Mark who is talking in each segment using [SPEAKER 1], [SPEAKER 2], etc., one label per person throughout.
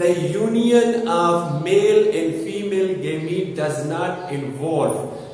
[SPEAKER 1] the union of male and female gamete does not involve,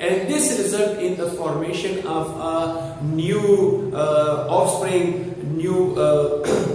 [SPEAKER 1] and this result in the formation of a new offspring, new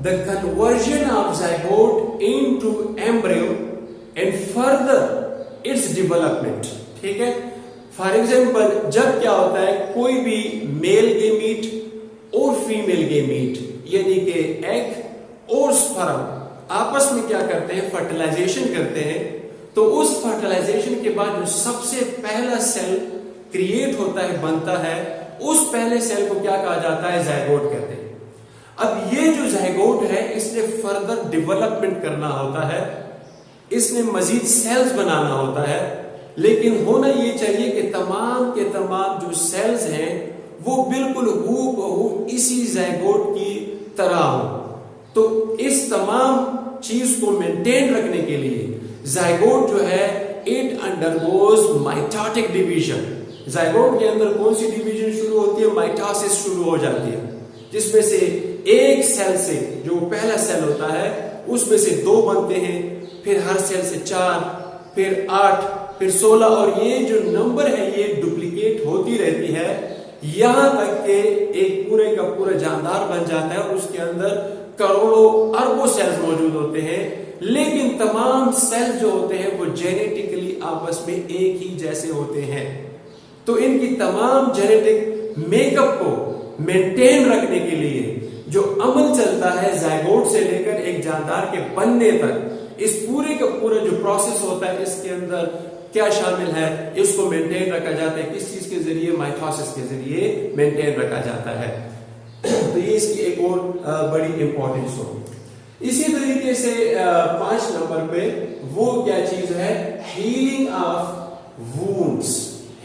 [SPEAKER 1] the conversion of zygote into embryo and further its development. ٹھیک ہے. For example جب کیا ہوتا ہے کوئی بھی میل gamete اور female gamete یعنی کہ ایگ اور سپرم آپس میں کیا کرتے ہیں فرٹیلائزیشن کرتے ہیں تو اس فرٹیلائزیشن کے بعد جو سب سے پہلا سیل کریٹ ہوتا ہے بنتا ہے اس پہلے سیل کو کیا کہا جاتا ہے زائگوٹ کہتے ہیں. اب یہ جو زائگوٹ ہے اس نے فردر ڈیولپمنٹ کرنا ہوتا ہے اس نے مزید سیلز بنانا ہوتا ہے لیکن ہونا یہ چاہیے کہ تمام کے تمام جو سیلز ہیں وہ بالکل ہو بہو اسی زائگوٹ کی طرح ہو. تو اس تمام چیز کو مینٹین رکھنے کے لیے زائگوٹ جو ہے اٹ انڈرگوز مائٹوٹک ڈیویژن. زائگوٹ کے اندر کون سی ڈیویژن شروع ہوتی ہے مائٹوسس شروع ہو جاتی ہے جس میں سے ایک سیل سے جو پہلا سیل ہوتا ہے اس میں سے 2 بنتے ہیں پھر ہر سیل سے 4 پھر 8 پھر 16 اور یہ جو نمبر ہے یہ ڈپلیکیٹ ہوتی رہتی ہے یہاں تک کہ ایک پورے کا پورا جاندار بن جاتا ہے اور اس کے اندر کروڑوں اربوں سیلز موجود ہوتے ہیں لیکن تمام سیل جو ہوتے ہیں وہ جینیٹکلی آپس میں ایک ہی جیسے ہوتے ہیں. تو ان کی تمام جینیٹک میک اپ کو مینٹین رکھنے کے لیے جو عمل چلتا ہے زائگوٹ سے لے کر ایک جاندار کے بننے تک اس پورے کا پورا جو پروسیس ہوتا ہے اس کے اندر کیا شامل ہے اس کو مینٹین رکھا جاتا ہے کس چیز کے ذریعے مائٹوسس کے ذریعے مینٹین رکھا جاتا ہے. تو یہ اس کی ایک اور بڑی امپورٹنس ہوگی. اسی طریقے سے 5 نمبر پہ وہ کیا چیز ہے healing of wounds.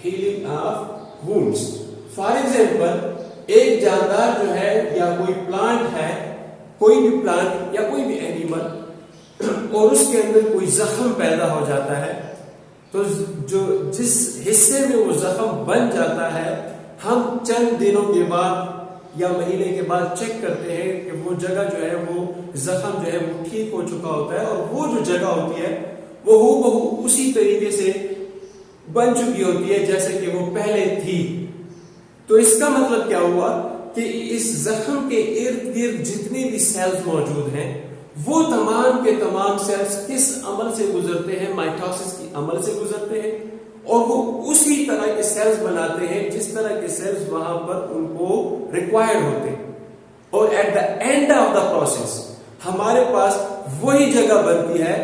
[SPEAKER 1] Healing of wounds for example ایک جاندار جو ہے یا کوئی پلانٹ ہے کوئی بھی پلانٹ یا کوئی بھی اینیمل اور اس کے اندر کوئی زخم پیدا ہو جاتا ہے تو جو جس حصے میں وہ زخم بن جاتا ہے ہم چند دنوں کے بعد یا مہینے کے بعد چیک کرتے ہیں کہ وہ جگہ جو ہے وہ زخم جو ہے وہ ٹھیک ہو چکا ہوتا ہے اور وہ جو جگہ ہوتی ہے وہ ہو بہو اسی طریقے سے بن چکی ہوتی ہے جیسے کہ وہ پہلے تھی. تو اس کا مطلب کیا ہوا کہ اس زخم کے ارد گرد جتنے بھی سیلز موجود ہیں وہ تمام کے تمام سیلز کس عمل سے گزرتے ہیں مائٹوسس کی عمل سے گزرتے ہیں اور وہ اسی طرح کے سیلز بناتے ہیں جس طرح کے سیلز وہاں پر ان کو ریکوائرڈ ہوتے ہیں اور at the end of the process ہمارے پاس وہی جگہ بنتی ہے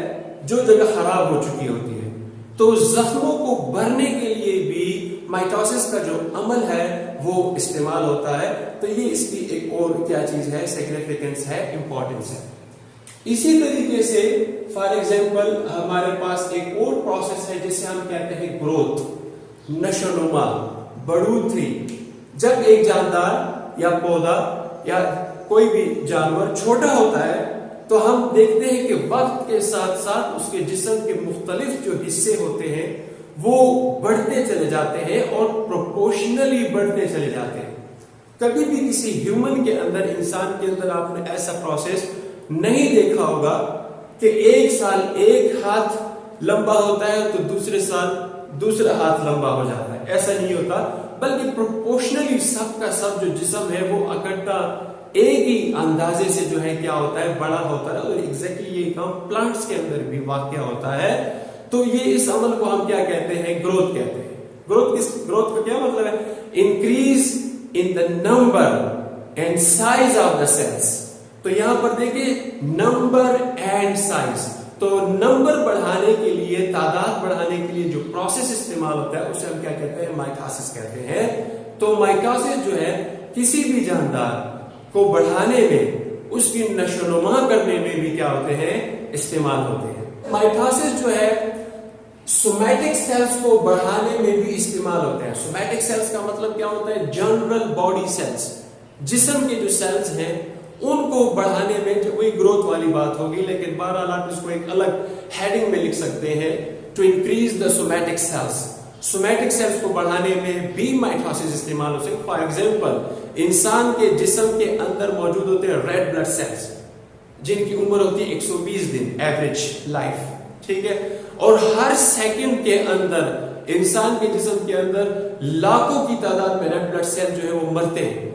[SPEAKER 1] جو جگہ خراب ہو چکی ہوتی ہے. تو زخموں کو بھرنے کے لیے بھی مائٹوسس کا جو عمل ہے وہ استعمال ہوتا ہے. تو یہ اس کی ایک اور کیا چیز ہے سگنیفیکنس ہے امپورٹنس ہے. اسی طریقے سے فار ایگزامپل ہمارے پاس ایک اور پروسیس ہے جسے ہم کہتے ہیں گروتھ نشو و نما بڑھوتری. جب ایک جاندار یا پودا یا کوئی بھی جانور چھوٹا ہوتا ہے تو ہم دیکھتے ہیں کہ وقت کے ساتھ ساتھ اس کے جسم کے مختلف جو حصے ہوتے ہیں وہ بڑھتے چلے جاتے ہیں اور پروپورشنلی بڑھتے چلے جاتے ہیں. کبھی بھی کسی ہیومن کے اندر انسان کے اندر آپ نے ایسا پروسیس نہیں دیکھا ہوگا کہ ایک سال ایک ہاتھ لمبا ہوتا ہے تو دوسرے سال دوسرا ہاتھ لمبا ہو جاتا ہے. ایسا نہیں ہوتا بلکہ پروپورشنلی سب کا سب جو جسم ہے وہ اکٹھا ایک ہی اندازے سے جو ہے کیا ہوتا ہے بڑا ہوتا ہے. اور ایگزیکٹلی یہ کام پلانٹس کے اندر بھی واقع ہوتا ہے. تو یہ اس عمل کو ہم کیا کہتے ہیں گروتھ کہتے ہیں. گروتھ کا کیا مطلب ہے increase in the number and size of the cells. تو یہاں پر دیکھیں نمبر اینڈ سائز. تو نمبر بڑھانے کے لیے تعداد بڑھانے کے لیے جو پروسیس استعمال ہوتا ہے اسے ہم کیا کہتے ہیں مائٹوسس کہتے ہیں. تو مائٹوسس جو ہے کسی بھی جاندار کو بڑھانے میں اس کی نشو و نما کرنے میں بھی کیا ہوتے ہیں استعمال ہوتے ہیں. مائٹوسس جو ہے سومیٹک سیلز کو بڑھانے میں بھی استعمال ہوتے ہیں. سومیٹک سیلز کا مطلب کیا ہوتا ہے جنرل باڈی سیلز. جسم کے جو سیلز ہیں ان کو بڑھانے میں وہی گروتھ والی بات ہوگی لیکن بہرحال آپ اس کو ایک الگ ہیڈنگ میں لکھ سکتے ہیں to increase the somatic cells. Somatic cells کو بڑھانے میں بھی مائٹوسس استعمال ہو سکتے ہیں. فار ایگزامپل انسان کے جسم کے اندر موجود ہوتے ہیں ریڈ بلڈ سیلز جن کی عمر ہوتی ہے 120 دن ایوریج لائف. ٹھیک ہے. اور ہر سیکنڈ کے اندر انسان کے جسم کے اندر لاکھوں کی تعداد میں ریڈ بلڈ سیل جو ہے وہ مرتے ہیں.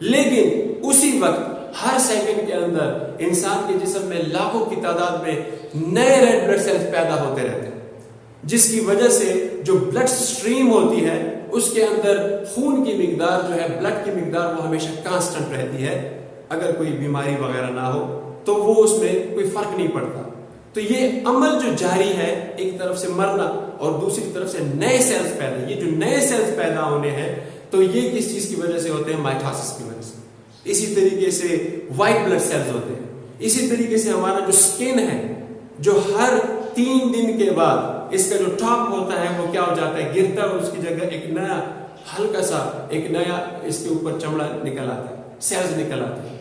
[SPEAKER 1] لیکن اسی وقت ہر سیکنڈ کے اندر انسان کے جسم میں لاکھوں کی تعداد میں نئے ریڈ بلڈ سیلز پیدا ہوتے رہتے ہیں، جس کی وجہ سے جو بلڈ سٹریم ہوتی ہے اس کے اندر خون کی مقدار جو ہے، بلڈ کی مقدار وہ ہمیشہ کانسٹنٹ رہتی ہے. اگر کوئی بیماری وغیرہ نہ ہو تو وہ اس میں کوئی فرق نہیں پڑتا. تو یہ عمل جو جاری ہے، ایک طرف سے مرنا اور دوسری طرف سے نئے سیلز پیدا، یہ جو نئے سیلز پیدا ہونے ہیں تو یہ کس چیز کی وجہ سے ہوتے ہیں؟ مائٹوسس کی وجہ سے. اسی طریقے سے وائٹ بلڈ سیلز ہوتے ہیں. اسی طریقے سے ہمارا جو سکن ہے، جو ہر 3 دن کے بعد اس کا جو ٹاپ ہوتا ہے وہ کیا ہو جاتا ہے؟ گرتا ہے، اور اس کی جگہ ایک نیا ہلکا سا ایک نیا اس کے اوپر چمڑا نکل آتا ہے، سیلز نکل آتے ہیں.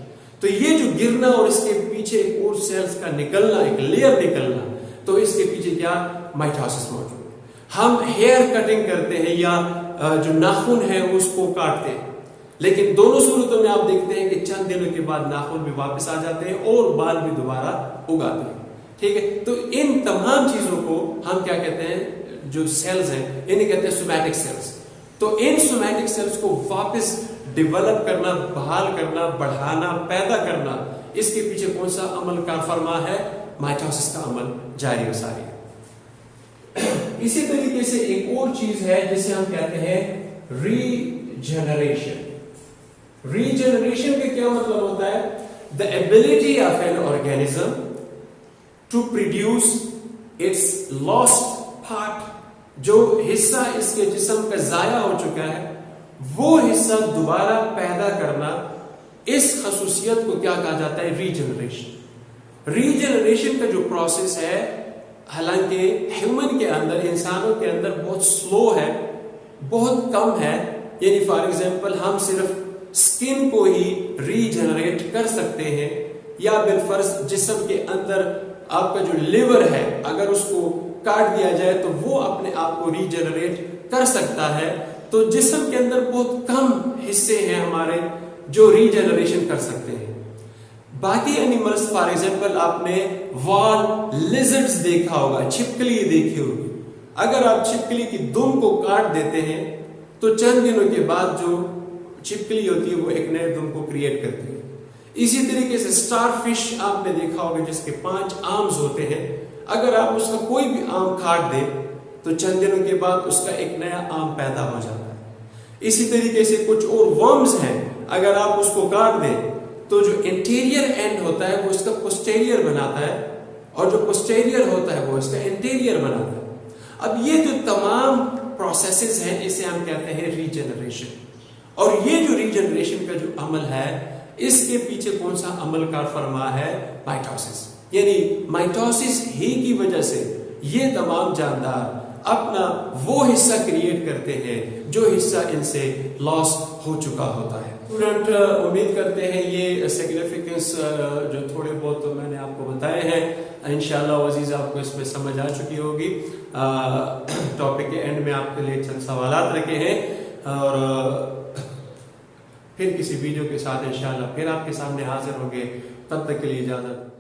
[SPEAKER 1] تو یہ جو گرنا اور اس کے پیچھے ایک اور سیلز کا نکلنا، ایک لیئر نکلنا، تو اس کے پیچھے کیا؟ مائٹوسس موجود ہے. ہم ہیئر کٹنگ کرتے ہیں یا جو ناخن ہے اس کو کاٹتے ہیں، لیکن دونوں صورتوں میں آپ دیکھتے ہیں کہ چند دنوں کے بعد ناخن بھی واپس آ جاتے ہیں اور بال بھی دوبارہ اگاتے ہیں. ٹھیک ہے، تو ان تمام چیزوں کو ہم کیا کہتے ہیں؟ جو سیلز ہیں انہیں کہتے ہیں سومیٹک سیلز. تو ان سومیٹک سیلز کو واپس ڈیولپ کرنا، بحال کرنا، بڑھانا، پیدا کرنا، اس کے پیچھے کون سا عمل کار فرما ہے؟ مائٹوسس کا عمل جاری و ساری ہے. اسی طریقے سے ایک اور چیز ہے جسے ہم کہتے ہیں ریجنریشن. ریجنریشن کا کیا مطلب ہوتا ہے؟ the ability of an organism to produce its lost part. جو حصہ اس کے جسم کا ضائع ہو چکا ہے وہ حصہ دوبارہ پیدا کرنا، اس خصوصیت کو کیا کہا جاتا ہے؟ ریجنریشن. ریجنریشن کا جو پروسیس ہے، حالانکہ ہیومن کے اندر، انسانوں کے اندر بہت سلو ہے، بہت کم ہے. یعنی فار ایگزامپل ہم صرف سکن کو ہی ریجنریٹ کر سکتے ہیں، یا بالفرض جسم کے اندر آپ کا جو لیور ہے اگر اس کو کاٹ دیا جائے تو وہ اپنے آپ کو ریجنریٹ کر سکتا ہے. تو جسم کے اندر بہت کم حصے ہیں ہمارے جو ریجنریشن کر سکتے ہیں. باقی اینیملز فار ایگزامپل آپ نے وال لیزرڈز دیکھا ہوگا، چھپکلی دیکھی ہوگی. اگر آپ چھپکلی کی دم کو کاٹ دیتے ہیں تو چند دنوں کے بعد جو چھپکلی ہوتی ہے وہ ایک نئے دم کو کریٹ کرتی ہے. اسی طریقے سے اسٹار فش آپ نے دیکھا ہوگا جس کے 5 آرمز ہوتے ہیں. اگر آپ اس کا کوئی بھی آرم کاٹ دیں تو چند دنوں کے بعد اس کا ایک نیا آرم پیدا ہو جاتا ہے. اسی طریقے سے کچھ اور ورمز ہیں، اگر آپ اس کو کاٹ دیں تو جو انٹیریئر اینڈ ہوتا ہے وہ اس کا پوسٹیریئر بناتا ہے، اور جو پوسٹیریئر ہوتا ہے وہ اس کا انٹیریئر بناتا ہے. اب یہ جو تمام پروسیسز ہیں اسے ہم کہتے ہیں ریجنریشن. اور یہ جو ریجنریشن کا جو عمل ہے اس کے پیچھے کون سا عمل کار فرما ہے؟ مائٹوسس. یعنی مائٹوسس ہی کی وجہ سے یہ تمام جاندار اپنا وہ حصہ کریٹ کرتے ہیں جو حصہ ان سے لاس ہو چکا ہوتا ہے. اسٹوڈنٹ امید کرتے ہیں یہ سگنیفیکنس جو تھوڑے بہت میں نے آپ کو بتائے ہیں انشاءاللہ عزیز آپ کو اس میں سمجھ آ چکی ہوگی. ٹاپک کے اینڈ میں آپ کے لیے چند سوالات رکھے ہیں اور پھر کسی ویڈیو کے ساتھ انشاءاللہ پھر آپ کے سامنے حاضر ہوں گے. تب تک کے لیے اجازت.